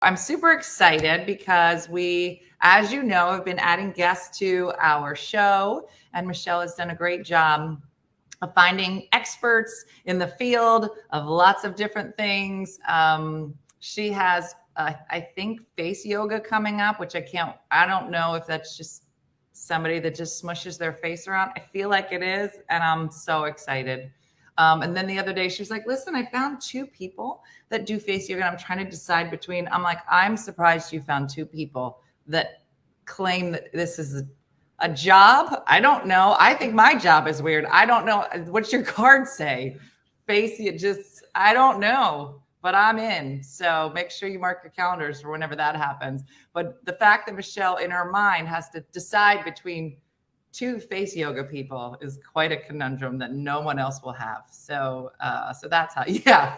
I'm super excited because we, as you know, have been adding guests to our show, and Michelle has done a great job of finding experts in the field of lots of different things. She has, I think, face yoga coming up, which I don't know if that's just somebody that just smushes their face around. I feel like it is, and I'm so excited. And then the other day she was like, listen, I found 2 people that do face yoga, and I'm trying to decide between, I'm like, I'm surprised you found 2 people that claim that this is a job. I don't know. I think my job is weird. I don't know. What's your card say? I don't know, but I'm in. So make sure you mark your calendars for whenever that happens. But the fact that Michelle in her mind has to decide between 2 face yoga people is quite a conundrum that no one else will have. So that's how,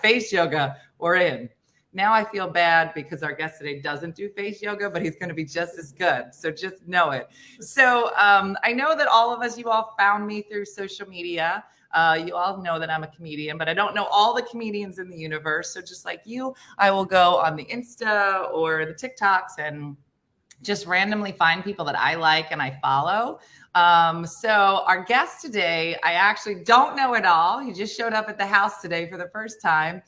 face yoga, we're in. Now I feel bad because our guest today doesn't do face yoga, but he's going to be just as good. So just know it. So I know that all of us, you all found me through social media. You all know that I'm a comedian, but I don't know all the comedians in the universe. So just like you, I will go on the Insta or the TikToks and just randomly find people that I like and I follow. So our guest today, I actually don't know at all. He just showed up at the house today for the first time,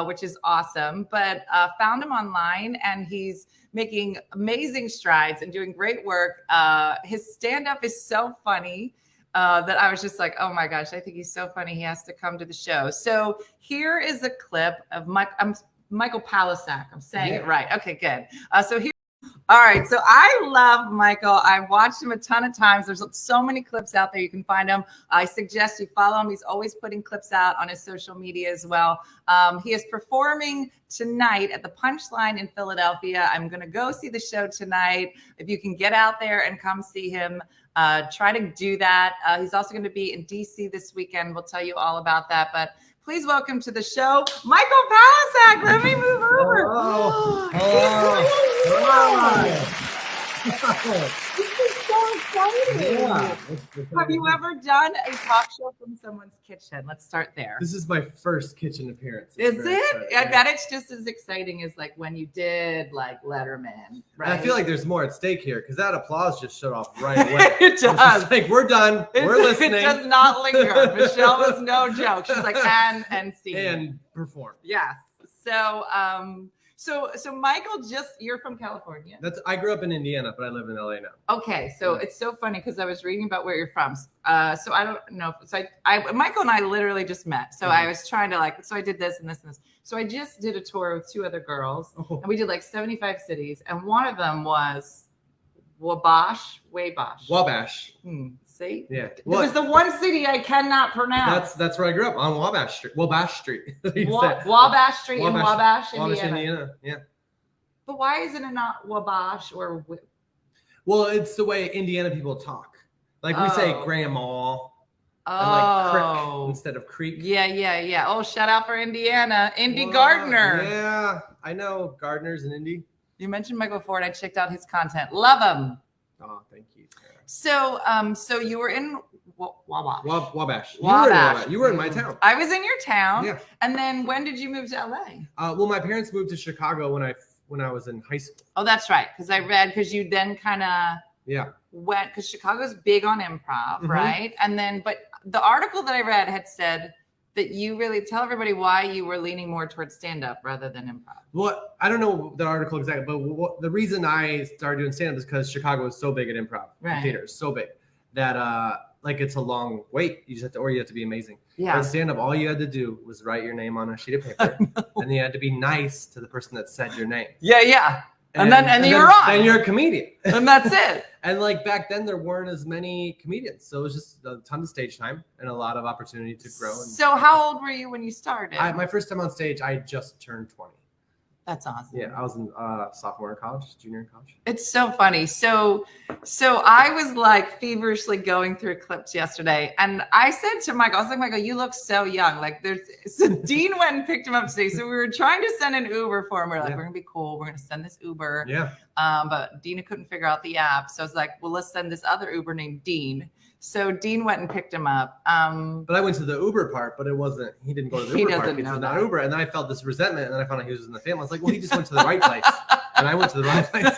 which is awesome, but found him online, and he's making amazing strides and doing great work. His stand-up is so funny that I was just like, oh my gosh, I think he's so funny. He has to come to the show. So here is a clip of Michael Palascak. I'm saying it right. Okay, good. All right. So I love Michael. I've watched him a ton of times. There's so many clips out there. You can find him. I suggest you follow him. He's always putting clips out on his social media as well. He is performing tonight at the Punchline in Philadelphia. I'm going to go see the show tonight. If you can get out there and come see him, try to do that. He's also going to be in DC this weekend. We'll tell you all about that. But please welcome to the show, Michael Palascak. Let me move over. This is so exciting. Yeah. Have you ever done a talk show from someone's kitchen? Let's start there. This is my first kitchen appearance. Is it? I bet it's just as exciting as like when you did like Letterman. Right? And I feel like there's more at stake here because that applause just shut off right away. It does. Like, we're done. We're listening. It does not linger. Michelle was no joke. She's like, and see. And perform. Yes. So Michael, you're from California. I grew up in Indiana, but I live in LA now. Okay, so it's so funny because I was reading about where you're from. So I don't know. So Michael and I literally just met. So I was trying to so I did this and this and this. So I just did a tour with 2 other girls, and we did like 75 cities, and one of them was Wabash. See? Yeah. It was the one city I cannot pronounce. That's where I grew up, on Wabash Street. Wabash Street. Wabash Street in Wabash, Indiana. Yeah. But why isn't it not Wabash or? Well, it's the way Indiana people talk. Like we say grandma. And like crick instead of creek. Yeah. Oh, shout out for Indiana. Indy Gardner. Yeah. I know gardeners in Indy. You mentioned Michael Ford. I checked out his content. Love him. Oh, thank you. So you were in Wabash. Wabash. Wabash. You were in my town. I was in your town. Yeah. And then when did you move to LA? Well, my parents moved to Chicago when I was in high school. Oh, that's right. Because you then kind of went, because Chicago's big on improv, right? And then, but the article that I read had said that you really tell everybody why you were leaning more towards stand-up rather than improv. Well, I don't know the article exactly, but the reason I started doing stand-up is because Chicago is so big at improv theater, so big that it's a long wait. You have to be amazing. Yeah. At stand-up, all you had to do was write your name on a sheet of paper, and you had to be nice to the person that said your name. Yeah. And then you're on. Then you're a comedian. And that's it. And like back then, there weren't as many comedians. So it was just a ton of stage time and a lot of opportunity to grow. So how old were you when you started? My first time on stage, I just turned 20. That's awesome. Yeah, I was in sophomore in college, junior in college. It's so funny. So I was like feverishly going through clips yesterday, and I said to Michael, I was like, Michael, you look so young. Like Dean went and picked him up today. So we were trying to send an Uber for him. We're like, we're gonna be cool. We're gonna send this Uber. Yeah. But Dena couldn't figure out the app, so I was like, well, let's send this other Uber named Dean. So Dean went and picked him up. But I went to the Uber part, but it wasn't. He didn't go to the Uber part. He was not Uber, and then I felt this resentment, and then I found out he was in the family. I was like, well, he just went to the right place, and I went to the right place.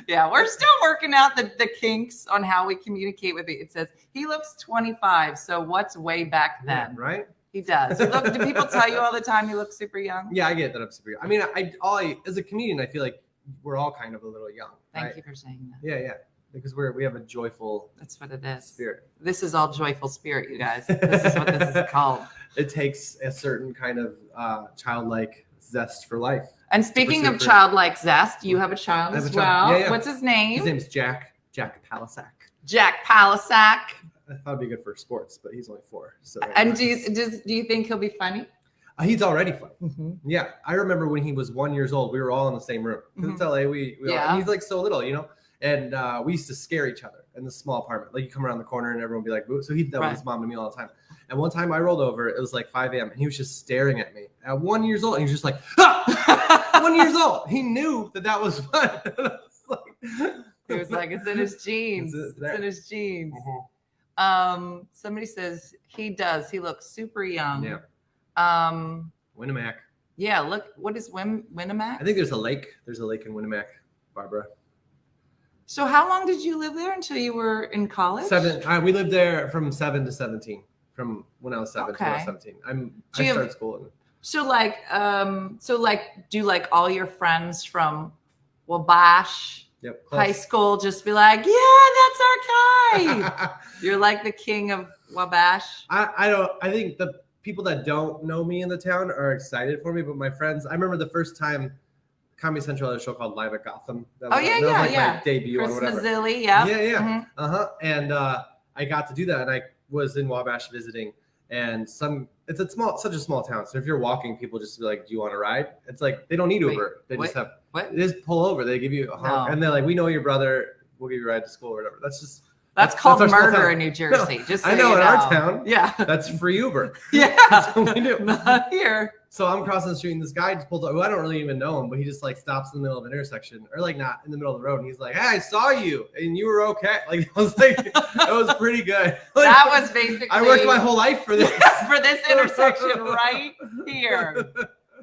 Yeah, we're still working out the kinks on how we communicate with it. It says he looks 25. So what's way back then? Yeah, right? He does. Do people tell you all the time you look super young? Yeah, I get that I'm super young. I mean, I as a comedian, I feel like we're all kind of a little young. Thank you for saying that. Yeah. Because we have a joyful. That's what it is. Spirit. This is all joyful spirit, you guys. This is what this is called. It takes a certain kind of childlike zest for life. And speaking of childlike zest, you have a child as well. Yeah. What's his name? His name's Jack Palascak. Jack Palascak. I thought it'd be good for sports, but he's only 4. So. And do you think he'll be funny? He's already funny. Mm-hmm. Yeah, I remember when he was 1 year old, we were all in the same room. Because it's LA, and he's like so little, And we used to scare each other in the small apartment. Like you come around the corner and everyone would be like, boo. So that was his mom to me all the time. And one time I rolled over, it was like 5 a.m. and he was just staring at me at 1 year old. And he was just like, 1 year old. He knew that was fun. He was like, it's in his genes. It's in his genes. Mm-hmm. Somebody says he does. He looks super young. Yeah. Winnemac. Yeah. Look, what is Winnemac? I think there's a lake. There's a lake in Winnemac, Barbara. So how long did you live there until you were in college? 7. We lived there from 7 to 17. From when I was 7 to when I was 17. I started school. So do like all your friends from Wabash High School just be like, yeah, that's our guy. You're like the king of Wabash. I think the people that don't know me in the town are excited for me, but my friends, I remember the first time Comedy Central had a show called Live at Gotham. That was my debut Chris or whatever. Mazzilli, yeah. Mm-hmm. And I got to do that, and I was in Wabash visiting, and it's such a small town. So if you're walking, people just be like, "Do you want to ride?" It's like they don't need Uber. They just pull over. They give you a honk, and they're like, "We know your brother. We'll give you a ride to school or whatever." That's called murder in New Jersey. No, just so I know you in our town. Yeah, that's free Uber. Yeah, that's what we do. Not here. So I'm crossing the street and this guy just pulls up, who I don't really even know him, but he just like stops in the middle of an intersection or like not in the middle of the road. And he's like, "Hey, I saw you and you were okay." Like, I was like, that was pretty good. Like, that was basically, I worked my whole life for this. For this intersection right here.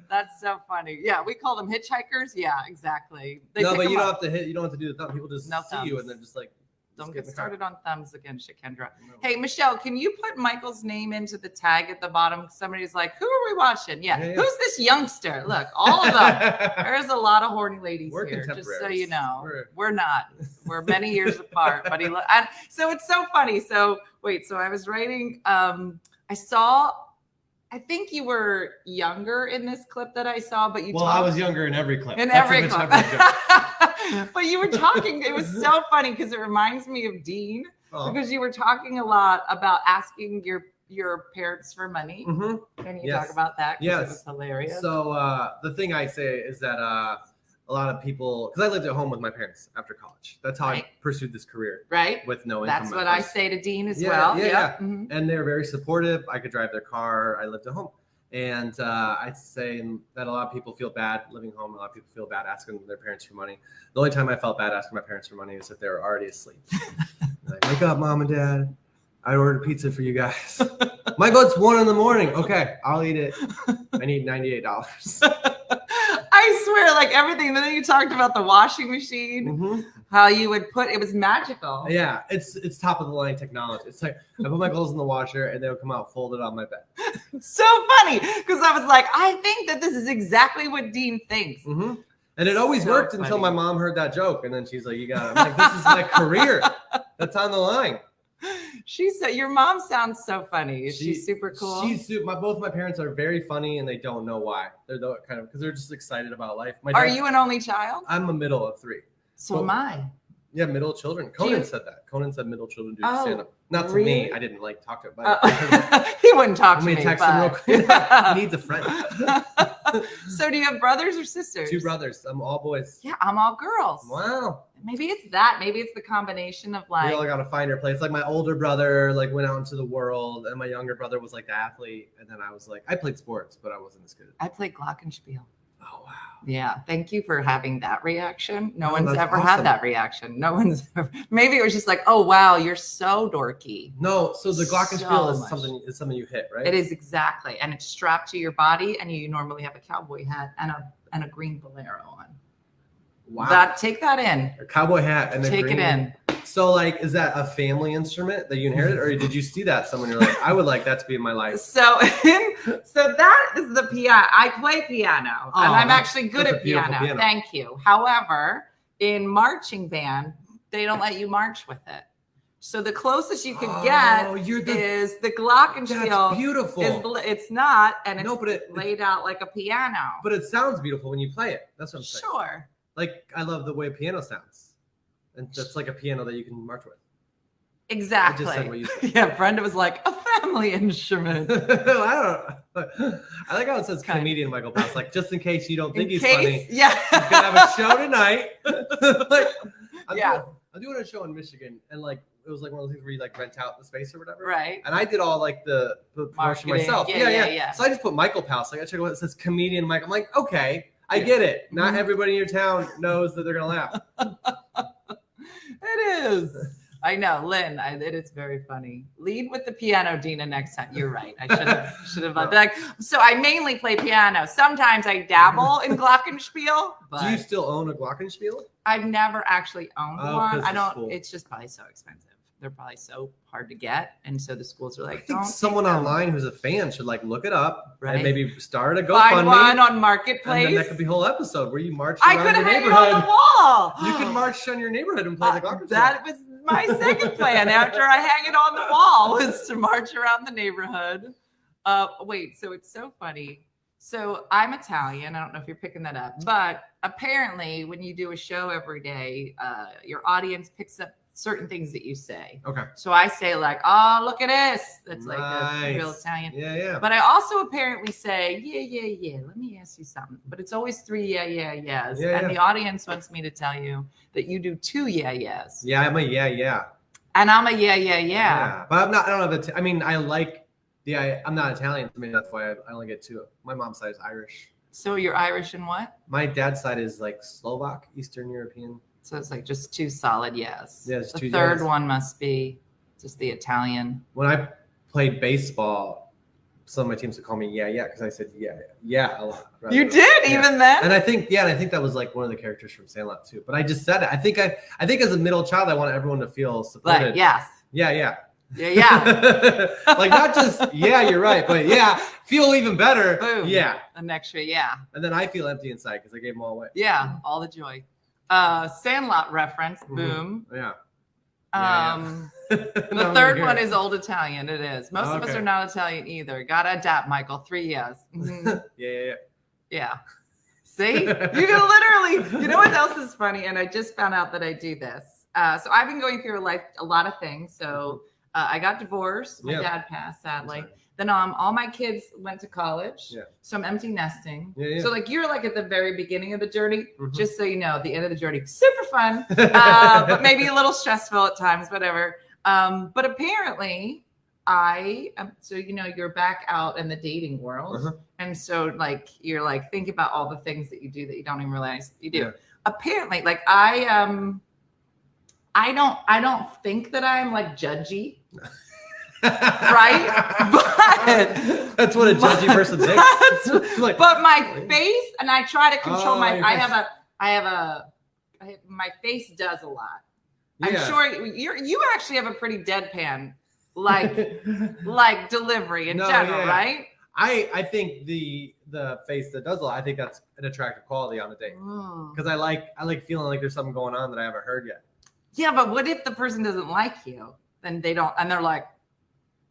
That's so funny. Yeah, we call them hitchhikers. Yeah, exactly. No, but you don't have to hit. You don't have to do the thumb. People just see you and then just like. Don't get started on thumbs again, Shakendra. No. Hey, Michelle, can you put Michael's name into the tag at the bottom? Somebody's like, who are we watching? Yeah. Who's this youngster? Look, all of them. There's a lot of horny ladies here, just so you know. We're not. We're many years apart. But so it's so funny. So wait, so I was writing, I think you were younger in this clip that I saw, but I was younger in every clip. But you were talking, it was so funny because it reminds me of Dean because you were talking a lot about asking your parents for money. Mm-hmm. Can you talk about that? Yes. It was hilarious. So the thing I say is that a lot of people, because I lived at home with my parents after college. That's how I pursued this career. Right. With no income. That's what I say to Dean as well. Yeah. Mm-hmm. And they're very supportive. I could drive their car. I lived at home. And I'd say that a lot of people feel bad living home. A lot of people feel bad asking their parents for money. The only time I felt bad asking my parents for money is if they were already asleep. Like, wake up, Mom and Dad. I ordered pizza for you guys. Michael, it's 1 a.m. Okay, I'll eat it. I need $98. I swear, like everything. Then you talked about the washing machine, how you would it was magical. Yeah, it's top of the line technology. It's like I put my clothes in the washer and they would come out folded on my bed. It's so funny because I was like, I think that this is exactly what Dean thinks. Mm-hmm. And it always worked until my mom heard that joke. And then she's like, you got it. I'm like, this is my career. That's on the line. She said, your mom sounds so funny. Is she super cool? Both my parents are very funny and they don't know why. They're because they're just excited about life. Are you an only child? I'm a middle of 3. So am I. Yeah, middle children. Conan said that. Conan said middle children do stand up. Not to me. I didn't talk to him. He wouldn't talk to me. Text him real quick. He needs a friend. So do you have brothers or sisters? 2 brothers. I'm all boys. Yeah, I'm all girls. Wow. Maybe it's that. Maybe it's the combination of like. We all got to find our place. Like my older brother went out into the world, and my younger brother was like the athlete. And then I was like, I played sports, but I wasn't as good. I played glockenspiel. Oh, wow. Yeah. Thank you for having that reaction. No one's ever had that reaction. No one's ever, maybe it was just like, oh, wow, you're so dorky. No. So the glockenspiel is something you hit, right? It is exactly. And it's strapped to your body, and you normally have a cowboy hat and a green bolero on. Wow. Take that in. A cowboy hat and take it in. So, like, is that a family instrument that you inherited, or did you see that somewhere? You're like, I would like that to be in my life. So that is the piano. I play piano, and I'm actually good at piano. Thank you. However, in marching band, they don't let you march with it. So the closest you could get is the glockenspiel. That's beautiful. It's not, and it's laid out like a piano. But it sounds beautiful when you play it. That's what I'm saying. Sure. Like, I love the way a piano sounds. And that's like a piano that you can march with. Exactly. I just said what you said. Yeah, Brenda was like, a family instrument. I don't know. I like how it says comedian Michael Palascak. Like, just in case you don't think he's funny. Yeah. He's going to have a show tonight. I'm doing a show in Michigan, and like, it was like one of those things where you like rent out the space or whatever. Right. And I did all like the promotion myself. Yeah. So I just put Michael Palascak. I checked what it says comedian Michael. I'm like, okay, I get it. Not everybody in your town knows that they're going to laugh. It is. I know, Lynn. It is very funny. Lead with the piano, Dena. Next time, you're right. I should have like. So I mainly play piano. Sometimes I dabble in glockenspiel. But do you still own a glockenspiel? I've never actually owned one. I don't. It's just probably so expensive. They're probably so hard to get, and so the schools are like, don't. Someone online who's a fan should like look it up and maybe start a GoFundMe. Find one on Marketplace. And then that could be a whole episode where you march around your neighborhood. I could hang it on the wall. You can march on your neighborhood and play the glockenspiel. That was my second plan after I hang it on the wall was to march around the neighborhood. Wait, so it's so funny. So I'm Italian. I don't know if you're picking that up, but apparently when you do a show every day, your audience picks up certain things that you say. Okay. So I say like, oh, look at this. That's like a real Italian. Yeah. But I also apparently say, yeah. Let me ask you something. But it's always 3 yeahs. And the audience wants me to tell you that you do 2 yeahs. Yeah, I'm a yeah. And I'm a yeah. But I'm not, I don't have I'm not Italian. I mean, that's why I only get 2. My mom's side is Irish. So you're Irish and what? My dad's side is like Slovak, Eastern European. So it's like just 2 solid yes. Yeah, the third one must be just the Italian. When I played baseball, some of my teams would call me yeah, because I said yeah a lot. You did even then? And I think that was like one of the characters from Sandlot too. But I just said it. I think as a middle child, I wanted everyone to feel supported. Like, yes. Yeah. Like not just you're right, but feel even better. Boom. Yeah. An extra yeah. And then I feel empty inside because I gave them all away. Yeah, all the joy. Sandlot reference. Boom. Yeah. The third one is Old Italian. It is. Most of us are not Italian either. Gotta adapt, Michael. 3 yes. Yeah. See, you can literally. You know what else is funny? And I just found out that I do this. So I've been going through a lot of things. So I got divorced. My dad passed, sadly. Then all my kids went to college. Yeah. So I'm empty nesting. So like you're like at the very beginning of the journey. Just so you know, the end of the journey, super fun, but maybe a little stressful at times, whatever. But apparently so you're back out in the dating world. And so like you're like think about all the things that you do that you don't even realize you do. Yeah. Apparently, like I don't think that I'm like judgy. Right? But that's what a judgy person thinks. But my face, and I try to control my face does a lot. Yeah. I'm sure you actually have a pretty deadpan like delivery in general, right? I think the face that does a lot, I think that's an attractive quality on a date. Because I like feeling like there's something going on that I haven't heard yet. Yeah, but what if the person doesn't like you? Then they don't, and they're like,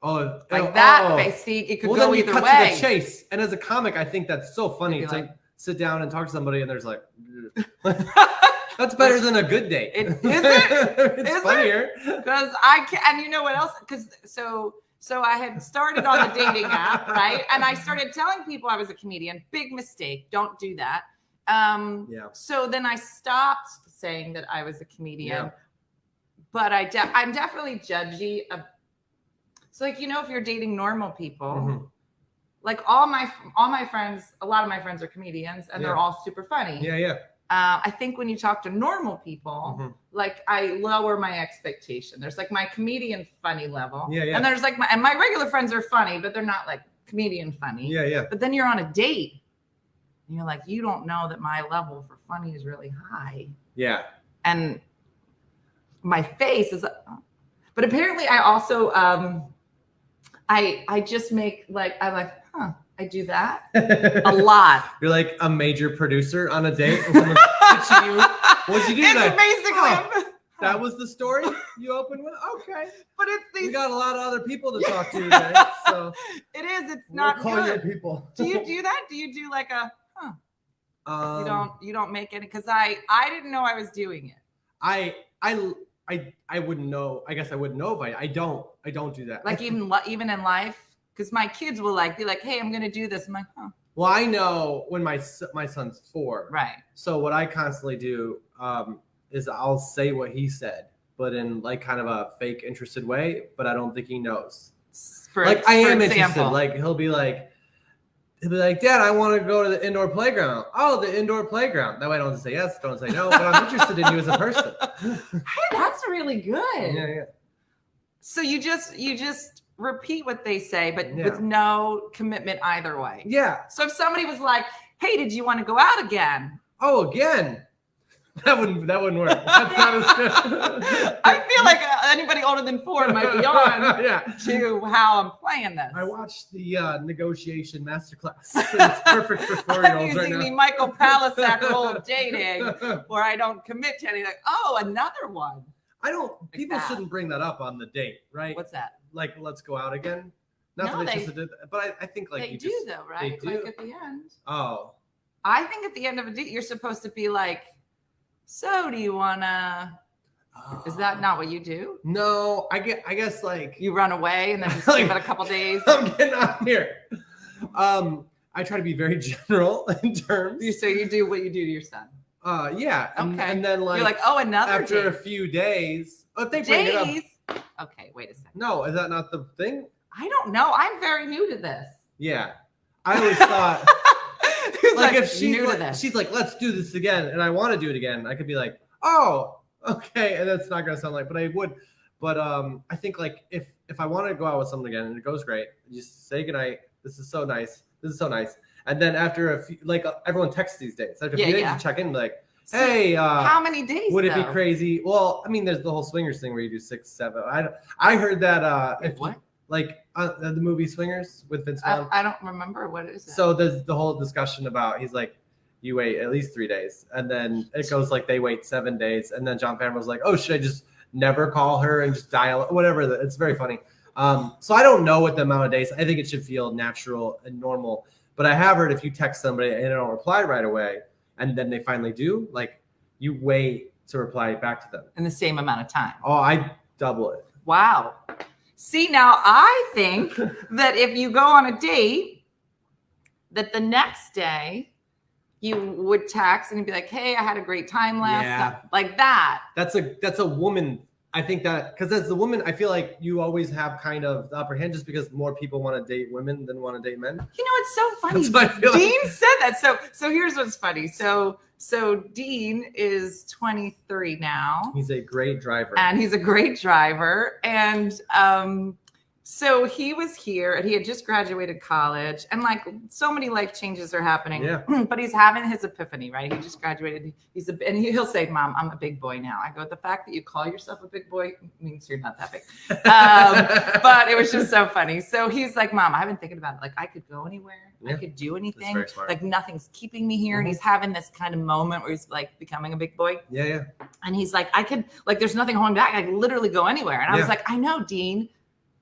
face. See, it could go either way. To the chase. And as a comic, I think that's so funny to sit down and talk to somebody, and there's like, that's better than a good date. Is it? It's funnier because I can. And you know what else? Because so I had started on the dating app, right? And I started telling people I was a comedian. Big mistake. Don't do that. So then I stopped saying that I was a comedian. Yeah. But I'm definitely judgy. So like, if you're dating normal people, like all my friends, a lot of my friends are comedians, and they're all super funny. Yeah. I think when you talk to normal people, like I lower my expectation. There's like my comedian funny level. Yeah. And there's like my regular friends are funny, but they're not like comedian funny. Yeah. But then you're on a date and you're like, you don't know that my level for funny is really high. Yeah. And my face is, but apparently I also, I just make like, I'm like, I do that a lot. You're like a major producer on a date. What'd you do? It's basically that was the story you opened with. Okay, but it's these. We got a lot of other people to talk to today, so it is. It's not call good. Your people. Do you do that? Do you do like a? You don't make it because I didn't know I was doing it. I wouldn't know. I guess I wouldn't know if I don't do that. Like even in life. Because my kids will be like, hey, I'm going to do this. I'm like, Well, I know when my son's 4. Right. So what I constantly do is I'll say what he said, but in like kind of a fake interested way, but I don't think he knows. I am interested. Like he'll be like, Dad, I want to go to the indoor playground. Oh, the indoor playground. That way I don't have to say yes, don't say no, but I'm interested in you as a person. Hey, that's really good. Yeah. So you just repeat what they say, but with no commitment either way. Yeah. So if somebody was like, hey, did you want to go out again? Oh, again. That wouldn't work. That's not as good. I feel like anybody older than 4 might be on to how I'm playing this. I watched the negotiation masterclass. It's perfect for 4-year-olds right now. I'm using the Michael Palascak role of dating where I don't commit to anything. Oh, another one. People shouldn't bring that up on the date, right? What's that? Like, let's go out again? Not that they just did that, but I think like they do though, right? They do. Like at the end. Oh. I think at the end of a date, you're supposed to be like, so do you wanna? Is that not what you do? No, I guess like you run away and then just give it a couple days. I'm getting out of here. I try to be very general in terms. So you do what you do to your son. Yeah. Okay. And then like you're like, oh, another after date. A few days. If they bring it up. Okay, wait a second. No, is that not the thing? I don't know. I'm very new to this. Yeah. I always thought like if she's like, let's do this again, and I want to do it again, I could be like, oh, okay, and that's not gonna sound like, but I would. But I think like if I want to go out with someone again and it goes great, just say goodnight. This is so nice. And then after a few, like everyone texts these days. After a few days, you check in like, hey, how many days? Would it be crazy? Well, I mean, there's the whole swingers thing where you do 6, 7. I heard that. What? Like the movie Swingers with Vince Vaughn. I don't remember what it is. So there's the whole discussion about he's like, you wait at least 3 days, and then it goes like they wait 7 days, and then John Favreau's like, oh, should I just never call her and just dial whatever? It's very funny. So I don't know what the amount of days. I think it should feel natural and normal. But I have heard if you text somebody and they don't reply right away, and then they finally do, like you wait to reply back to them in the same amount of time. Oh, I double it. Wow. See, now I think that if you go on a date, that the next day you would text and you'd be like, hey, I had a great time last night. Like that. That's a woman. I think that because as the woman, I feel like you always have kind of the upper hand just because more people want to date women than want to date men. You know, it's so funny. That's what I feel Dean said that. So here's what's funny. So Dean is 23 now. He's a great driver. And so he was here and he had just graduated college and like so many life changes are happening, but he's having his epiphany, right? He just graduated. And he'll say, Mom, I'm a big boy now. I go, the fact that you call yourself a big boy means you're not that big. But it was just so funny. So he's like, Mom, I've been thinking about it. Like I could go anywhere. I could do anything. Like nothing's keeping me here. And he's having this kind of moment where he's like becoming a big boy. Yeah. And he's like, I could, like, there's nothing holding back. I could literally go anywhere. And I was like, I know, Dean.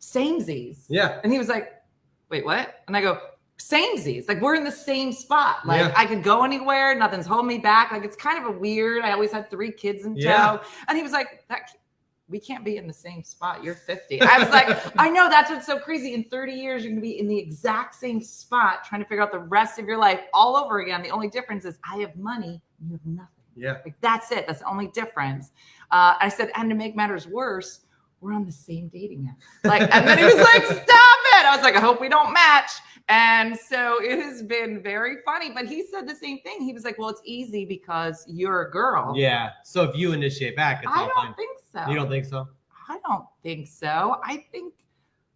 Samesies. Yeah. And he was like, wait, what? And I go, samesies. Like we're in the same spot. Like I could go anywhere. Nothing's holding me back. Like it's kind of a weird, I always had 3 kids in tow. And he was like, we can't be in the same spot. You're 50. I was like, I know, that's what's so crazy. In 30 years, you're going to be in the exact same spot trying to figure out the rest of your life all over again. The only difference is I have money, you have nothing. Yeah. Like that's it. That's the only difference. I said, and to make matters worse, we're on the same dating app. Like, and then he was like, stop it. I was like, I hope we don't match. And so it has been very funny, but he said the same thing. He was like, well, it's easy because you're a girl. Yeah. So if you initiate back, it's all fine. I don't think so. You don't think so? I don't think so. I think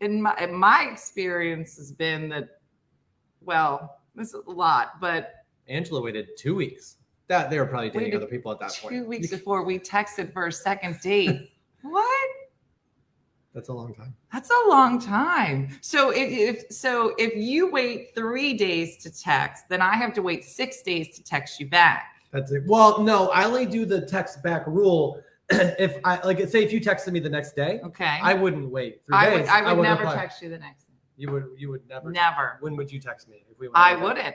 in my experience has been that, well, this is a lot, but Angela waited 2 weeks. That they were probably dating other people at that point. 2 weeks before we texted for a second date. What? That's a long time. That's a long time. So if you wait 3 days to text, then I have to wait 6 days to text you back. That's it. Well, no, I only do the text back rule if I say if you texted me the next day. Okay. I wouldn't wait 3 days. I would never text you the next day. You would never. Never. When would you text me? If we I wouldn't.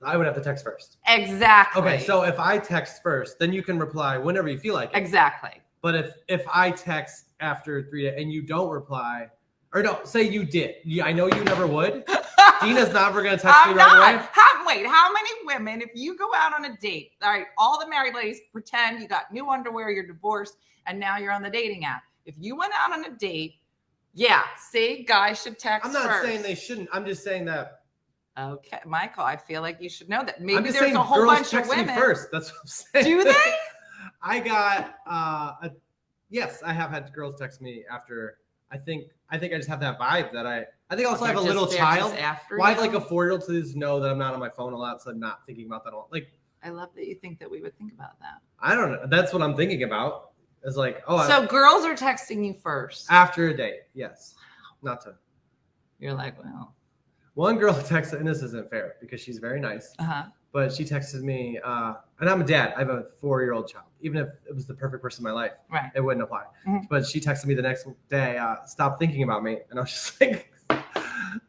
I would have to text first. Exactly. Okay, so if I text first, then you can reply whenever you feel like it. Exactly. But if I text after 3 days and you don't reply, or no, say you did. I know you never would. Dena's never going to text me right away. Wait, how many women, if you go out on a date, all right, all the married ladies pretend you got new underwear, you're divorced, and now you're on the dating app. If you went out on a date, yeah, say guys should text first. I'm not saying they shouldn't. I'm just saying that. Okay, Michael, I feel like you should know that. Maybe there's saying a whole bunch of women. Me first. That's what I'm saying. Do they? I got yes, I have had girls text me after. I think I just have that vibe that I think I also have a little child. Well, I have like a 4-year-old, so they just know that I'm not on my phone a lot, so I'm not thinking about that a lot. Like, I love that you think that we would think about that. I don't know. That's what I'm thinking about. It's like, so girls are texting you first after a date. Yes, not to. You're like, well. One girl texted, and this isn't fair because she's very nice. But she texted me, and I'm a dad. I have a 4-year-old child. Even if it was the perfect person in my life, right, it wouldn't apply. But she texted me the next day, stop thinking about me. And I was just like,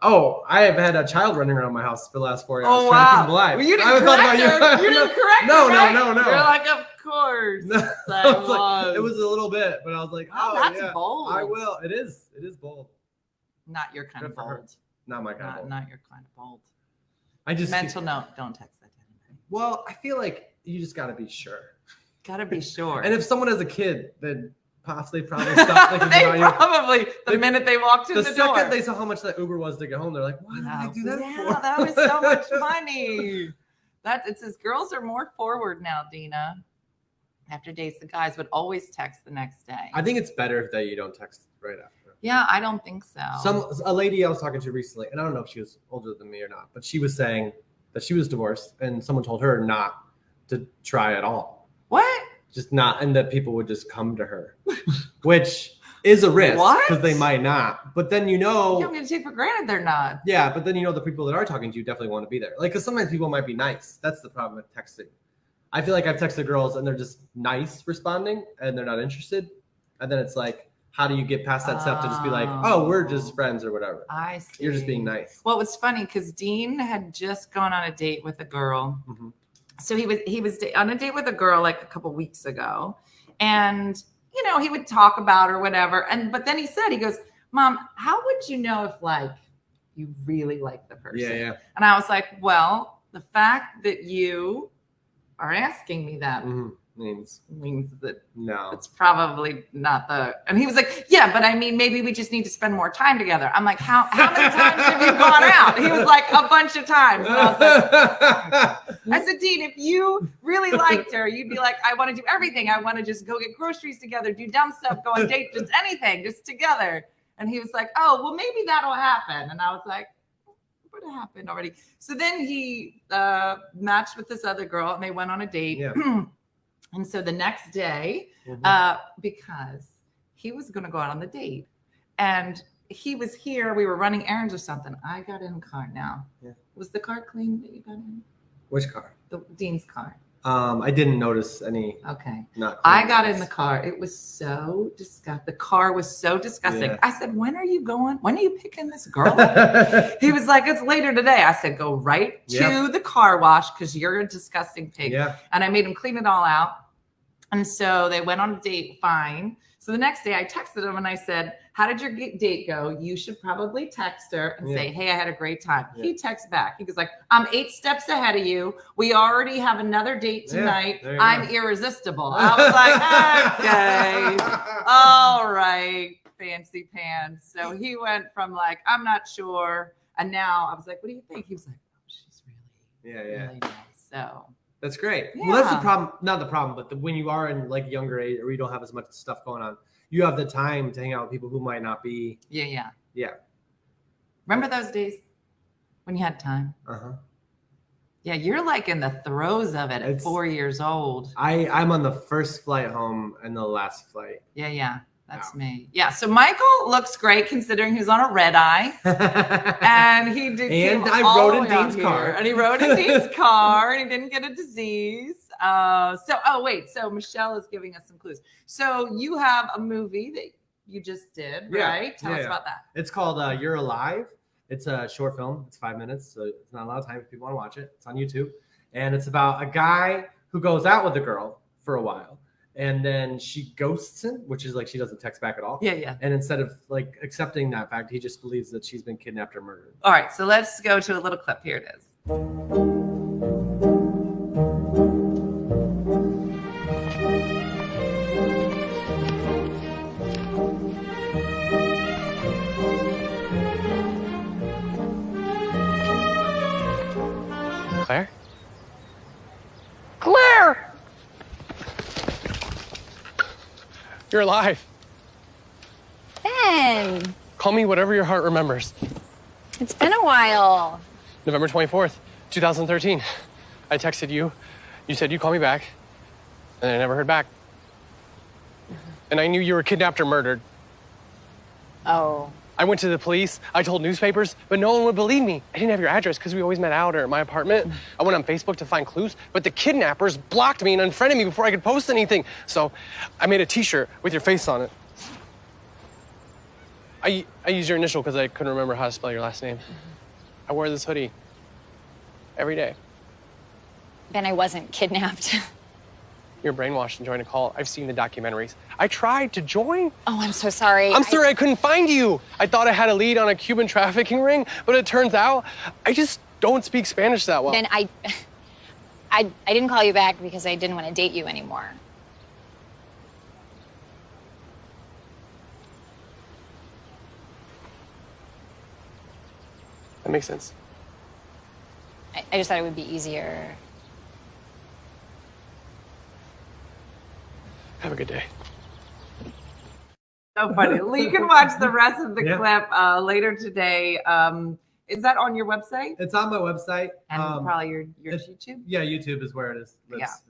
oh, I have had a child running around my house for the last 4 years. Oh, wow. Well, you didn't correct her. You didn't correct her, No. You're like, of course. No, it was a little bit, but I was like, oh, that's bold. I will. It is bold. Not your kind of bold. Not my kind of bold. Not your kind of bold. I just mental note. Don't text that to anybody. Well, I feel like you just got to be sure. Got to be sure. And if someone has a kid, then probably stop thinking they probably the minute they walked in the door. The second they saw how much that Uber was to get home, they're like, "Why did I do that for?" Yeah, that was so much money. It says girls are more forward now, Dena. After dates, the guys would always text the next day. I think it's better that you don't text right after. Yeah, I don't think so. A lady I was talking to recently, and I don't know if she was older than me or not, but she was saying that she was divorced, and someone told her not to try at all. What? Just not, and that people would just come to her, which is a risk because they might not. But then I'm going to take for granted they're not. Yeah, but then the people that are talking to you definitely want to be there. Like, because sometimes people might be nice. That's the problem with texting. I feel like I've texted girls and they're just nice responding, and they're not interested, and then it's like, how do you get past that step to just be like, oh, we're just friends or whatever? I see. You're just being nice. Well, it was funny because Dean had just gone on a date with a girl. Mm-hmm. So he was on a date with a girl like a couple weeks ago, and he would talk about her, whatever. But then he goes, Mom, how would you know if like you really like the person? Yeah. And I was like, well, the fact that you are asking me that means that no, it's probably not and he was like, yeah, but I mean, maybe we just need to spend more time together. I'm like, how many times have you gone out? He was like, a bunch of times. And I was like, I said, Dean, if you really liked her, you'd be like, I want to do everything. I want to just go get groceries together, do dumb stuff, go on dates, just anything, just together. And he was like, oh, well, maybe that'll happen. And I was like, what happened already? So then he matched with this other girl and they went on a date. Yeah. And so the next day, because he was going to go out on the date and he was here, we were running errands or something. I got in the car now. Yeah. Was the car clean that you got in? Which car? Dean's car. I didn't notice any. Okay. Not I got in the car. It was so disgusting. The car was so disgusting. Yeah. I said, when are you going? When are you picking this girl up? He was like, it's later today. I said, go right to the car wash because you're a disgusting pig. Yeah. And I made him clean it all out. And so they went on a date fine. So the next day I texted him and I said, how did your date go? You should probably text her and say, hey, I had a great time. Yeah. He texts back. He goes like, I'm 8 steps ahead of you. We already have another date tonight. I'm irresistible. I was like, okay, all right, fancy pants. So he went from like, I'm not sure. And now I was like, what do you think? He was like, oh, she's really nice. So that's great. Yeah. Well, that's the problem. Not the problem, but when you are in like younger age or you don't have as much stuff going on, you have the time to hang out with people who might not be. Yeah. Yeah. Remember those days when you had time? Uh-huh. Yeah, you're like in the throes of it at 4 years old. I'm on the first flight home and the last flight. Yeah. That's me. Yeah. So Michael looks great considering he's on a red eye. And he did. And I rode in Dean's car. And he rode in Dean's car and he didn't get a disease. So Michelle is giving us some clues. So you have a movie that you just did, right? Tell us about that. It's called You're Alive. It's a short film. It's 5 minutes, so it's not a lot of time if people want to watch it. It's on YouTube. And it's about a guy who goes out with a girl for a while. And then she ghosts him, which is like she doesn't text back at all. Yeah. And instead of like accepting that fact, he just believes that she's been kidnapped or murdered. All right, so let's go to a little clip. Here it is. Claire? Claire! You're alive. Ben! Call me whatever your heart remembers. It's been a while. November 24th, 2013. I texted you. You said you'd call me back. And I never heard back. And I knew you were kidnapped or murdered. Oh. I went to the police. I told newspapers, but no one would believe me. I didn't have your address because we always met out or at my apartment. I went on Facebook to find clues, but the kidnappers blocked me and unfriended me before I could post anything. So I made a t-shirt with your face on it. I used your initial because I couldn't remember how to spell your last name. I wore this hoodie every day. Ben, I wasn't kidnapped. You're brainwashed and joined a cult. I've seen the documentaries. I tried to join. Oh, I'm so sorry. I'm sorry I couldn't find you. I thought I had a lead on a Cuban trafficking ring, but it turns out I just don't speak Spanish that well. Ben, I didn't call you back because I didn't want to date you anymore. That makes sense. I just thought it would be easier. Have a good day. So funny. Well, you can watch the rest of the clip later today. Is that on your website? It's on my website. And probably your YouTube? Yeah, YouTube is where it is.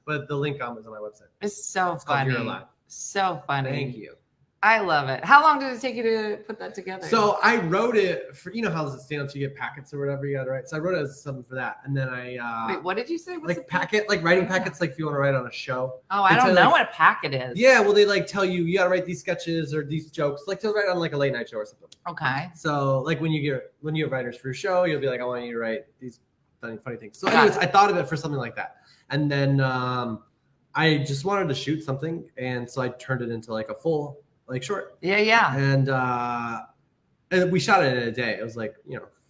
But the link is on my website. It's so funny. You're Alive. So funny. Thank you. I love it. How long did it take you to put that together? So I wrote it for, you know how the stand-ups you get packets or whatever you got to write. So I wrote it as something for that. And then Wait, what did you say? What's like packet, like writing packets, like if you want to write on a show. Oh, I don't know what a packet is. Yeah, well, they like tell you got to write these sketches or these jokes, like to write on like a late night show or something. Okay. So like when you have writers for your show, you'll be like, I want you to write these funny things. So anyways, I thought of it for something like that. And then I just wanted to shoot something. And so I turned it into like a full like short. Yeah. And we shot it in a day. It was like,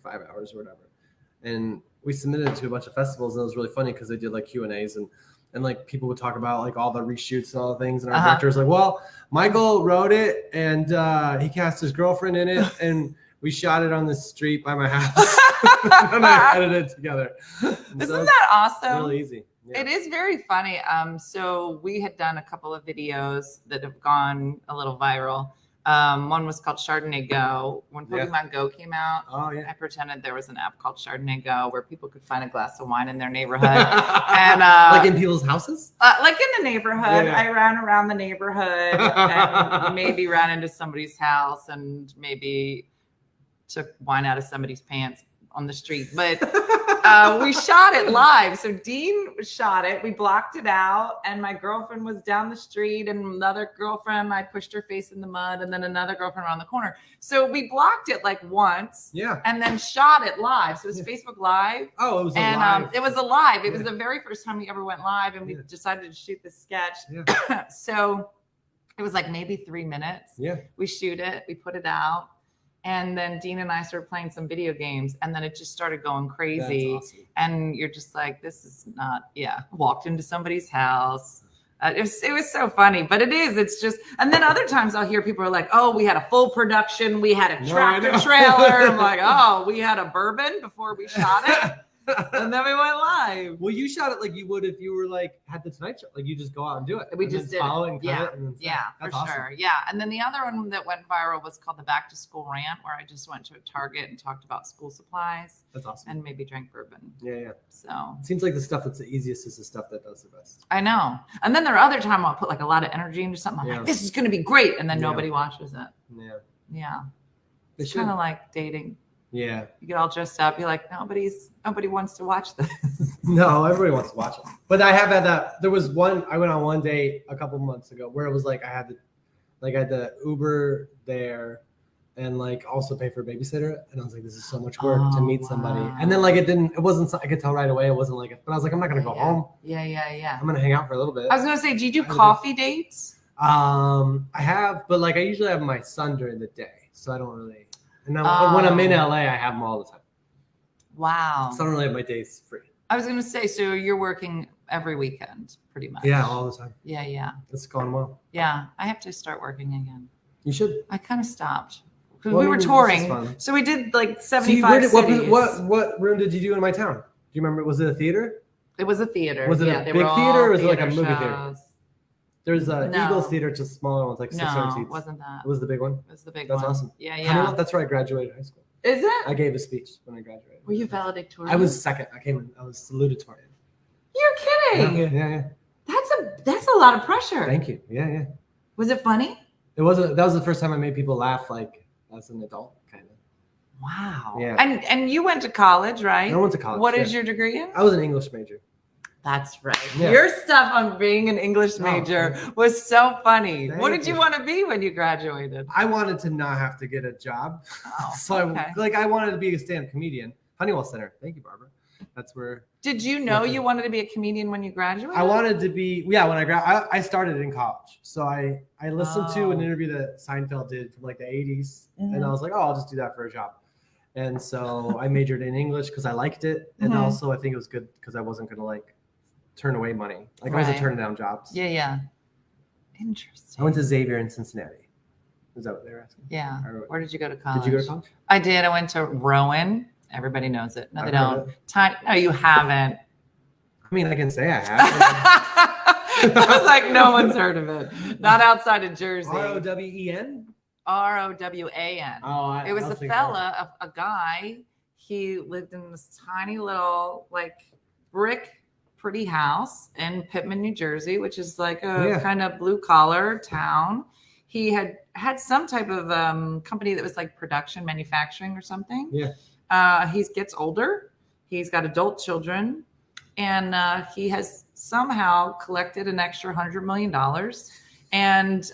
5 hours or whatever. And we submitted it to a bunch of festivals, and it was really funny because they did like Q&As and like people would talk about like all the reshoots and all the things. And our director was like, well, Michael wrote it and he cast his girlfriend in it and we shot it on the street by my house. And I edited it together. Isn't that awesome? Really easy. Yeah. It is very funny. So we had done a couple of videos that have gone a little viral. One was called Chardonnay Go. When Pokemon Go came out, I pretended there was an app called Chardonnay Go where people could find a glass of wine in their neighborhood. And like in people's houses? Like in the neighborhood. Yeah. I ran around the neighborhood and maybe ran into somebody's house and maybe took wine out of somebody's pants on the street. But we shot it live. So Dean shot it. We blocked it out. And my girlfriend was down the street. And another girlfriend, I pushed her face in the mud. And then another girlfriend around the corner. So we blocked it like once. Yeah. And then shot it live. So it was Facebook Live. Oh, it was live. It was a live. It was the very first time we ever went live. And we decided to shoot this sketch. Yeah. So it was like maybe 3 minutes. Yeah. We shoot it. We put it out. And then Dena and I started playing some video games, and then it just started going crazy. That's awesome. And you're just like, this is not, walked into somebody's house, It was so funny, but it's just, and then other times I'll hear people are like, oh, we had a full production. We had a tractor trailer. I'm like, oh, we had a bourbon before we shot it. And then we went live. Well, you shot it like you would if you were like had the Tonight Show. Like you just go out and do it. We just did it. And cut it and for awesome. Sure. Yeah. And then the other one that went viral was called the Back to School Rant, where I just went to a Target and talked about school supplies. That's awesome. And maybe drank bourbon. Yeah. So it seems like the stuff that's the easiest is the stuff that does the best. I know. And then there are other times I'll put like a lot of energy into something. I'm like, this is going to be great. And then nobody watches it. Yeah. Yeah. It's kind of like dating. Yeah. You get all dressed up. You're like, nobody wants to watch this. No, everybody wants to watch it. But I have had that. There was one, I went on one day a couple months ago where it was like I had the Uber there and like also pay for a babysitter. And I was like, this is so much work to meet somebody. And then like it wasn't, I could tell right away. It wasn't like it, but I was like, I'm not going to go home. Yeah. I'm going to hang out for a little bit. I was going to say, do you do coffee dates? I have, but like I usually have my son during the day. So I don't really. And now when I'm in LA, I have them all the time. Wow. So I don't really have my days free. I was going to say, so you're working every weekend pretty much. Yeah, all the time. Yeah. It's gone well. Yeah, I have to start working again. You should. I kind of stopped. Because we were touring. So we did like 75 cities. What room did you do in my town? Do you remember? Was it a theater? It was a theater. Was it a big theater or was it like a movie theater? There's a Eagles Theater, just smaller ones, like 600 seats. No, it wasn't that. It was the big one? It was the big one. That's awesome. Yeah. That's where I graduated high school. Is it? I gave a speech when I graduated. Were you valedictorian? I was second. I was salutatorian. You're kidding. Yeah. That's a lot of pressure. Thank you. Yeah. Was it funny? That was the first time I made people laugh like as an adult, kind of. Wow. Yeah. And you went to college, right? I went to college. What is your degree in? I was an English major. That's right. Yeah. Your stuff on being an English major was so funny. What did you want to be when you graduated? I wanted to not have to get a job. Oh, so I wanted to be a stand-up comedian. Honeywell Center. Thank you, Barbara. That's where. Did you know you wanted to be a comedian when you graduated? I wanted to be, when I started in college. So I listened to an interview that Seinfeld did from like the 80s. And I was like, I'll just do that for a job. And so I majored in English because I liked it. And also I think it was good because I wasn't going to like turn away money. Like I wasn't turning down jobs. Yeah. Interesting. I went to Xavier in Cincinnati. Is that what they were asking? Yeah. Where did you go to college? Did you go to college? I did. I went to Rowan. Everybody knows it. No, they don't. No, you haven't. I mean, I can say I have. I was like, no one's heard of it. Not outside of Jersey. Rowen? Rowan. Oh, it was a fella, a guy. He lived in this tiny little like brick pretty house in Pittman, New Jersey, which is like a kind of blue collar town. He had some type of company that was like production manufacturing or something. Yeah. He gets older. He's got adult children, and he has somehow collected an extra $100 million, and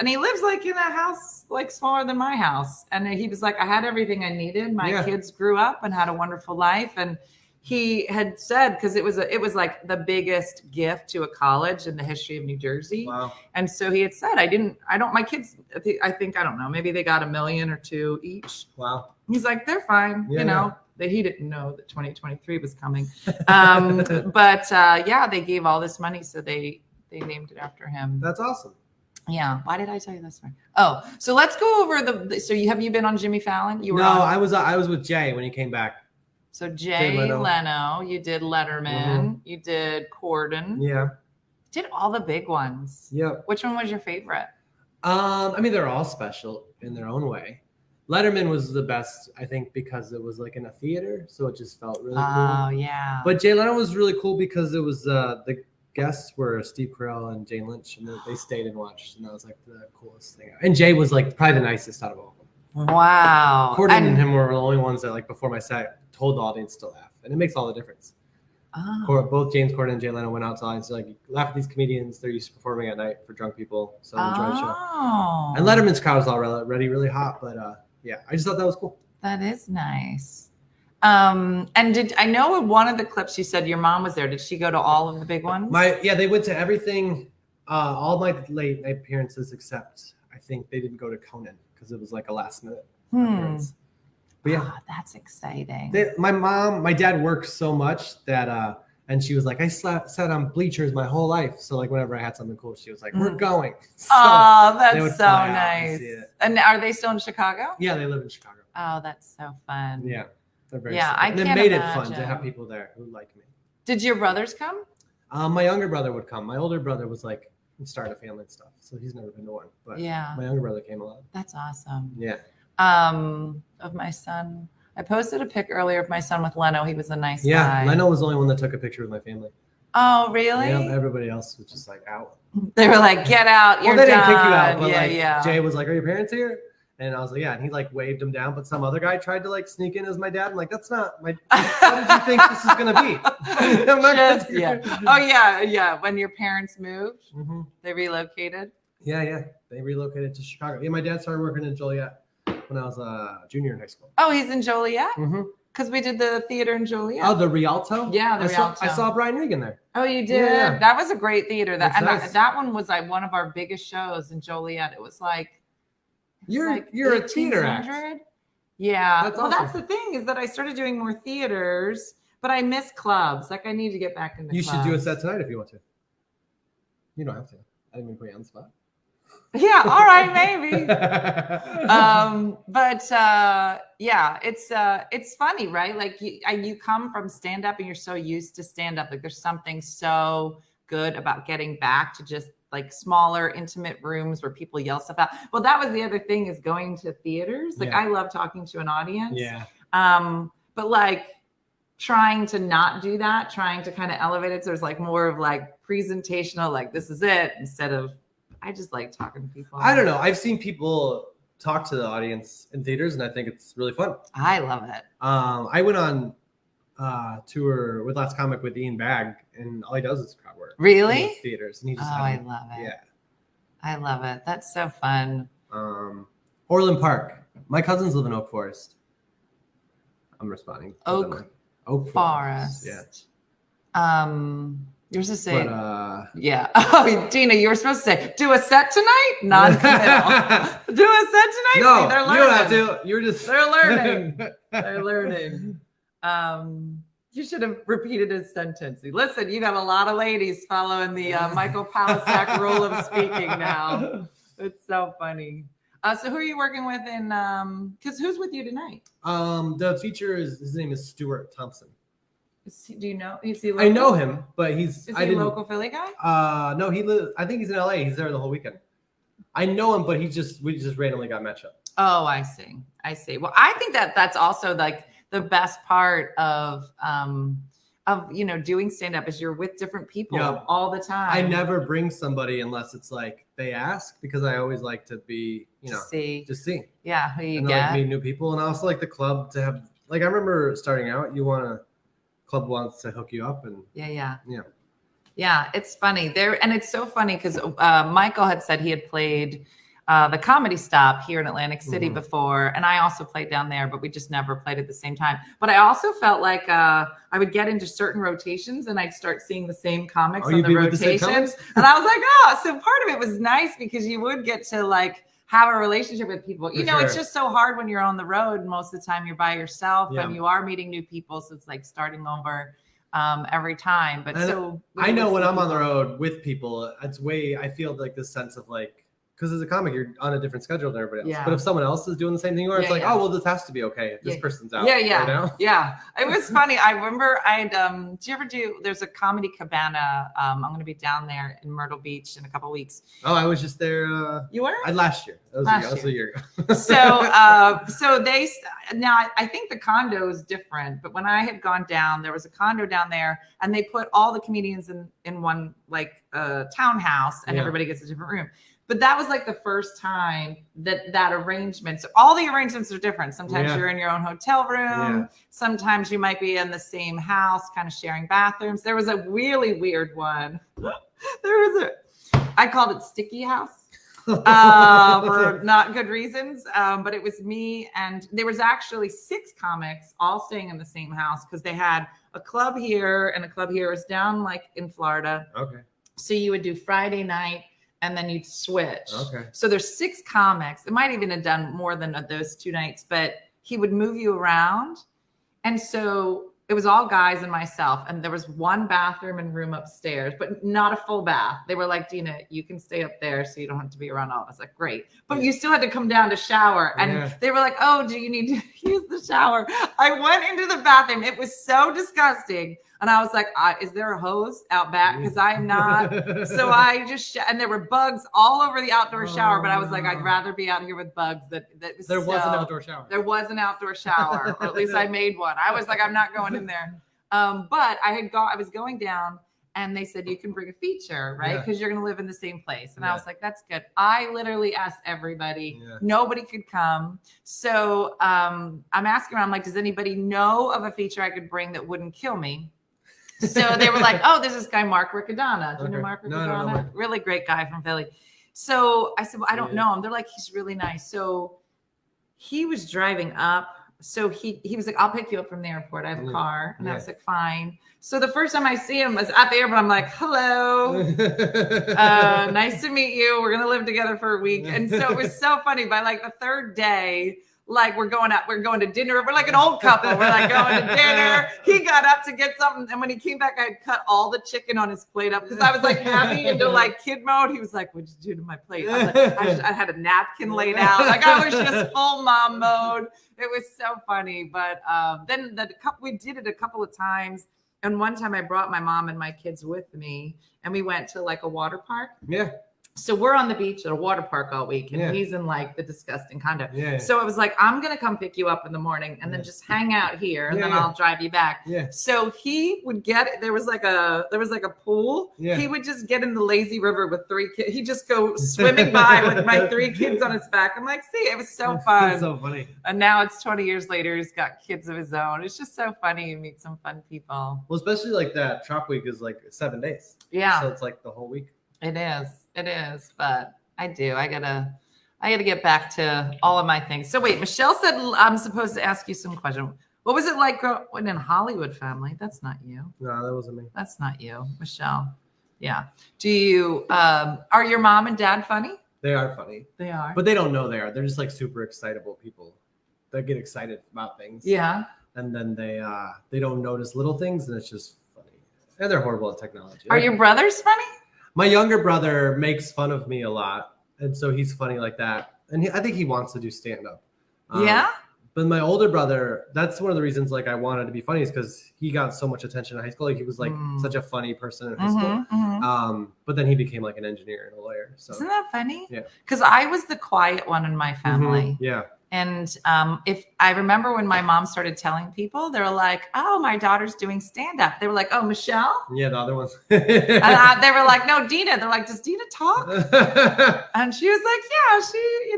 he lives like in a house like smaller than my house. And he was like, I had everything I needed. My kids grew up and had a wonderful life, and he had said, because it was like the biggest gift to a college in the history of New Jersey. Wow. And so he had said, my kids, I don't know, maybe they got $1 million or $2 million each. Wow. He's like, they're fine. That he didn't know that 2023 was coming. But they gave all this money. So they named it after him. That's awesome. Yeah. Why did I tell you this story? Oh, so let's go over so have you been on Jimmy Fallon? I was with Jay when he came back. So Jay Leno, you did Letterman, you did Corden. Yeah. Did all the big ones. Yep. Which one was your favorite? I mean, they're all special in their own way. Letterman was the best, I think, because it was like in a theater, so it just felt really cool. Oh, yeah. But Jay Leno was really cool because it was the guests were Steve Carell and Jane Lynch, and they stayed and watched, and that was like the coolest thing. And Jay was like probably the nicest out of all of them. Wow. Corden and him were the only ones that like before my set told the audience to laugh, and it makes all the difference. Both James Corden and Jay Leno went out to audience like, laugh at these comedians. They're used to performing at night for drunk people, so enjoy the show. And Letterman's crowd was already really hot, but I just thought that was cool. That is nice. And I know in one of the clips you said your mom was there. Did she go to all of the big ones? They went to everything, all my late night appearances, except I think they didn't go to Conan because it was like a last minute appearance. But that's exciting. My dad works so much that And she was like, I sat on bleachers my whole life. So like whenever I had something cool, she was like, we're going. So oh, they would that's so fly out nice. and see it. And are they still in Chicago? Yeah, they live in Chicago. Oh, that's so fun. Yeah. They're very Yeah, sweet. I and it can't made imagine. it fun to have people there who like me. Did your brothers come? My younger brother would come. My older brother was like starting a family and stuff, so he's never been to one. But yeah, my younger brother came a lot. That's awesome. Yeah. Of my son, I posted a pic earlier of my son with Leno. He was a nice guy. Yeah, Leno was the only one that took a picture with my family. Oh, really? Yeah, everybody else was just like out. They were like, "Get out! You're well, they done." didn't kick you out, but yeah, like Jay was like, "Are your parents here?" And I was like, "Yeah," and he like waved him down. But some other guy tried to like sneak in as my dad. I'm like, "That's not my. What did you think this is gonna be?" I'm not Just, yeah. Oh yeah. When your parents moved, they relocated. Yeah. They relocated to Chicago. Yeah, my dad started working in Joliet when I was a junior in high school. Oh, he's in Joliet? Because we did the theater in Joliet. Oh, the Rialto? Yeah, the Rialto. I saw Brian Regan there. Oh, you did? Yeah. That was a great theater. That one was like one of our biggest shows in Joliet. It was like you're a theater act. Yeah. That's That's the thing is that I started doing more theaters, but I miss clubs. Like I need to get back into You clubs. should do a set tonight if you want to. You don't have to. I didn't mean to put you on the spot. Yeah, all right, maybe. It's funny, right? Like you come from stand up and you're so used to stand up. Like there's something so good about getting back to just like smaller, intimate rooms where people yell stuff out. Well, that was the other thing is going to theaters. Like I love talking to an audience. Yeah. But like trying to not do that, trying to kind of elevate it. So there's like more of like presentational, like this is it instead of. I just like talking to people. I don't know. I've seen people talk to the audience in theaters, and I think it's really fun. I love it. I went on tour with Last Comic with Ian Bagg, and all he does is crowd work. Really? In theaters, and he just. I love it. Yeah. I love it. That's so fun. Orland Park. My cousins live in Oak Forest. I'm responding. Oak Forest. Yeah. You're supposed to say, yeah. Oh, Dena, you were supposed to say, do a set tonight? Non-committal. Do a set tonight? No, See, they're learning. you don't have to. You're just. They're learning. They're learning. You should have repeated his sentence. Listen, you got a lot of ladies following the Michael Palascak rule of speaking now. It's so funny. So who are you working with in, because who's with you tonight? The feature his name is Stuart Thompson. Do you know? Is he local? I know him, but Is he a local Philly guy? No, he lives. I think he's in LA. He's there the whole weekend. I know him, but we just randomly got matched up. Oh, I see. Well, I think that's also like the best part of doing stand up is you're with different people all the time. I never bring somebody unless it's like they ask because I always like to be just see. Yeah, who you and get. Like meet new people, and I also like the club to have. Like I remember starting out, club wants to hook you up and yeah, it's funny there. And it's so funny because Michael had said he had played the Comedy Stop here in Atlantic City before. And I also played down there, but we just never played at the same time. But I also felt like I would get into certain rotations and I'd start seeing the same comics on the rotations. And I was like, so part of it was nice because you would get to like have a relationship with people. It's just so hard when you're on the road. Most of the time you're by yourself and you are meeting new people. So it's like starting over every time. But I know when I'm on the road with people, I feel like this sense of like, because as a comic, you're on a different schedule than everybody else. Yeah. But if someone else is doing the same thing, it's like, oh, well, this has to be okay if this person's out. Yeah. It was funny. I remember there's a Comedy Cabana. I'm going to be down there in Myrtle Beach in a couple weeks. Oh, I was just there. You were? Last year. That was a year ago. So they, now I think the condo is different, but when I had gone down, there was a condo down there and they put all the comedians in one like townhouse and everybody gets a different room. But that was like the first time that arrangement. So all the arrangements are different. Sometimes you're in your own hotel room. Yeah. Sometimes you might be in the same house, kind of sharing bathrooms. There was a really weird one. I called it Sticky House for not good reasons. But it was me and there was actually 6 comics all staying in the same house because they had a club here and a club here. It was down like in Florida. Okay. So you would do Friday night. And then you'd switch. Okay. So there's 6 comics. It might even have done more than those 2 nights, but he would move you around. And so it was all guys and myself. And there was one bathroom and room upstairs, but not a full bath. They were like, Dena, you can stay up there so you don't have to be around all of us. Like, great. But you still had to come down to shower. And they were like, oh, do you need to use the shower? I went into the bathroom. It was so disgusting. And I was like, is there a hose out back? Because I am not. So I just, and there were bugs all over the outdoor shower. But I was like, I'd rather be out here with bugs. There was an outdoor shower. There was an outdoor shower. Or at least I made one. I was like, I'm not going in there. But I was going down and they said, you can bring a feature, right? Because you're going to live in the same place. And I was like, that's good. I literally asked everybody. Nobody could come. So I'm asking around, I'm like, does anybody know of a feature I could bring that wouldn't kill me? So they were like, oh, there's this guy, Mark Riccadonna. Do you know Mark Riccadonna? No. Really great guy from Philly. So I said, well, I don't know him. They're like, he's really nice. So he was driving up. So he was like, I'll pick you up from the airport. I have a car. And I was like, fine. So the first time I see him was at the airport. I'm like, hello. Nice to meet you. We're going to live together for a week. And so it was so funny. By like the third day, like we're going to dinner. We're like an old couple. We're like going to dinner. He got up to get something. And when he came back, I had cut all the chicken on his plate up because I was like happy into like kid mode. He was like, what'd you do to my plate? I was like, I had a napkin laid out. Like I was just full mom mode. It was so funny. But then we did it a couple of times. And one time I brought my mom and my kids with me and we went to like a water park. Yeah. So we're on the beach at a water park all week and he's in like the disgusting condo. Yeah. So it was like, I'm going to come pick you up in the morning and then just hang out here and then I'll drive you back. Yeah. So he would there was like a pool. Yeah. He would just get in the lazy river with 3 kids. He'd just go swimming by with my 3 kids on his back. I'm like, see, it was so fun. It's so funny. And now it's 20 years later. He's got kids of his own. It's just so funny. You meet some fun people. Well, especially like that Trop Week is like 7 days. Yeah. So it's like the whole week. It is, but I gotta get back to all of my things. So wait, Michelle said I'm supposed to ask you some question. What was it like growing in a Hollywood family? That's not you. No, that wasn't me. That's not you, Michelle. Yeah. Do you, are your mom and dad funny? They are funny. They are. But they don't know they are. They're just like super excitable people that get excited about things. Yeah. And then they don't notice little things and it's just funny. And they're horrible at technology. Are your brothers funny? My younger brother makes fun of me a lot, and so he's funny like that. And I think he wants to do stand-up. Yeah? But my older brother, that's one of the reasons like I wanted to be funny is because he got so much attention in high school. Like he was like such a funny person in high school. But then he became like an engineer and a lawyer. So isn't that funny? Yeah. Because I was the quiet one in my family. Yeah. And if I remember when my mom started telling people, they were like, oh, my daughter's doing stand-up. They were like, oh, Michelle? Yeah, the other ones. And they were like, no, Dena. They're like, does Dena talk? And she was like,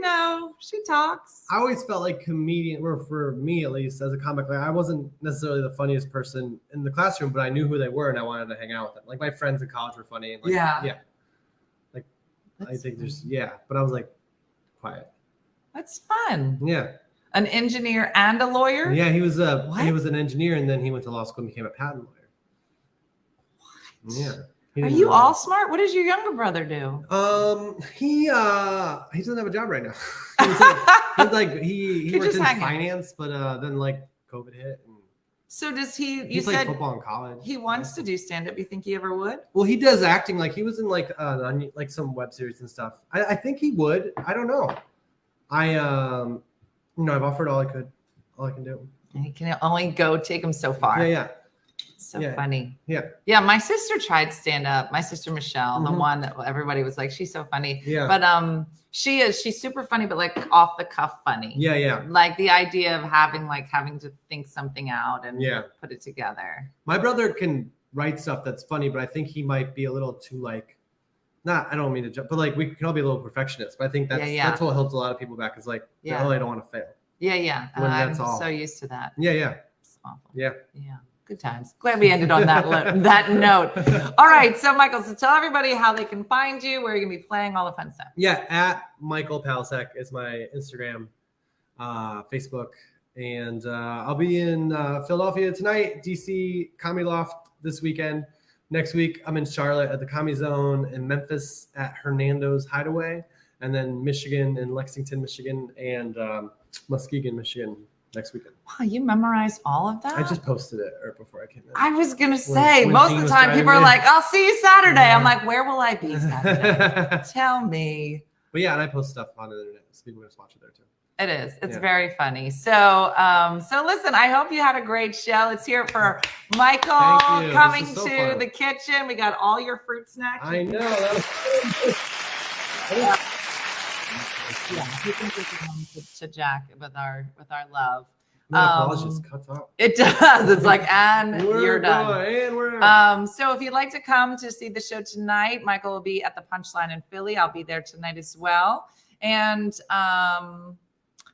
yeah, she talks. I always felt like comedian, or for me at least, as a comic, like I wasn't necessarily the funniest person in the classroom, but I knew who they were and I wanted to hang out with them. Like my friends in college were funny. And like, yeah. Like that's I think there's, but I was like quiet. That's fun. Yeah. An engineer and a lawyer? Yeah, he was an engineer and then he went to law school and became a patent lawyer. What? Yeah. Are you all smart? What does your younger brother do? He doesn't have a job right now. he worked in finance, but then like COVID hit. And so does he? He played football in college. He wants to do stand-up. You think he ever would? Well, he does acting. Like he was in like some web series and stuff. I think he would. I don't know. I've offered all I can do. And he can only go take him so far. Yeah. So funny. Yeah. My sister tried stand up. My sister Michelle, the one that everybody was like, she's so funny. Yeah. But she's super funny, but like off the cuff funny. Yeah. Like the idea of having to think something out and put it together. My brother can write stuff that's funny, but I think he might be a little too like. I don't mean to jump, but like we can all be a little perfectionists. But I think that's what holds a lot of people back is like, I don't want to fail. Yeah. I'm so used to that. Yeah. It's awful. Yeah. Good times. Glad we ended on that note. All right. So Michael, tell everybody how they can find you, where you're going to be playing, all the fun stuff. Yeah. At Michael Palascak is my Instagram, Facebook. And I'll be in Philadelphia tonight, DC Comedy Loft this weekend. Next week, I'm in Charlotte at the Comedy Zone, in Memphis at Hernando's Hideaway, and then Michigan and Lexington, Michigan, and Muskegon, Michigan next weekend. Wow, you memorized all of that? I just posted it right before I came in. I was going to say, when most Dean of the was time people are driving like, in. I'll see you Saturday. I'm like, where will I be Saturday? Tell me. But yeah, and I post stuff on the internet, so people just watch it there too. It is. It's very funny. So, so listen, I hope you had a great show. Let's hear it for Michael coming so to fun. the kitchen. We got all your fruit snacks. I know. That was yeah, he can take it home to Jack with our love. that applause just cuts out. It does. It's like, and you're done. And we're out. So if you'd like to come to see the show tonight, Michael will be at the Punchline in Philly. I'll be there tonight as well. And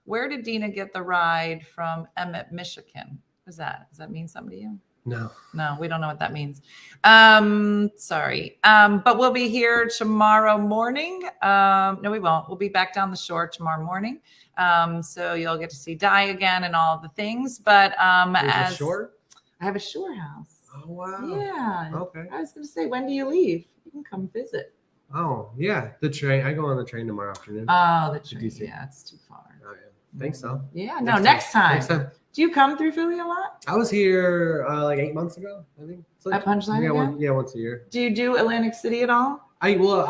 where did Dena get the ride from Emmett, Michigan? What's that? Does that mean something to you? No, we don't know what that means. Sorry. But we'll be here tomorrow morning. No, we won't. We'll be back down the shore tomorrow morning. So you'll get to see Di again and all of the things. But as a shore? I have a shore house. Oh wow. Yeah. Okay. I was gonna say, when do you leave? You can come visit. Oh yeah, the train. I go on the train tomorrow afternoon. Oh, the train. DC. Yeah, it's too far. Oh yeah. Think so. Yeah. No, next time. Next time. Do you come through Philly a lot? I was here like 8 months ago, I think. It's like, At Punchline again? Once a year. Do you do Atlantic City at all? I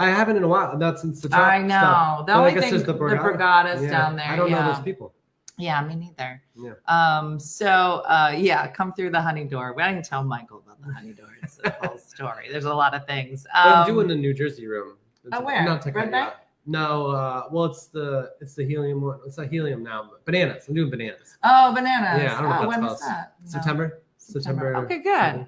haven't in a while. Not since the truck I know. stuff. The But only I guess thing, there's the Borgata. Borgata's down there. I don't know those people. Yeah, me neither. Yeah. So come through the honey door. I didn't tell Michael about the honey door. It's a whole story. There's a lot of things. But I'm doing the New Jersey room. Where? I'm not taking Red it Bank? out. No, well, it's the helium one. It's not helium now, but bananas. I'm doing bananas. Oh, bananas. Yeah, I don't know if when that's was that? No. September. Okay, good.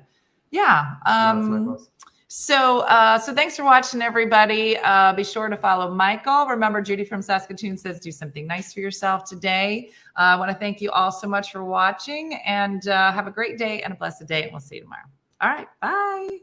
Yeah. That's my boss. So thanks for watching, everybody. Be sure to follow Michael. Remember, Judy from Saskatoon says, do something nice for yourself today. I want to thank you all so much for watching, and have a great day and a blessed day, and we'll see you tomorrow. All right. Bye.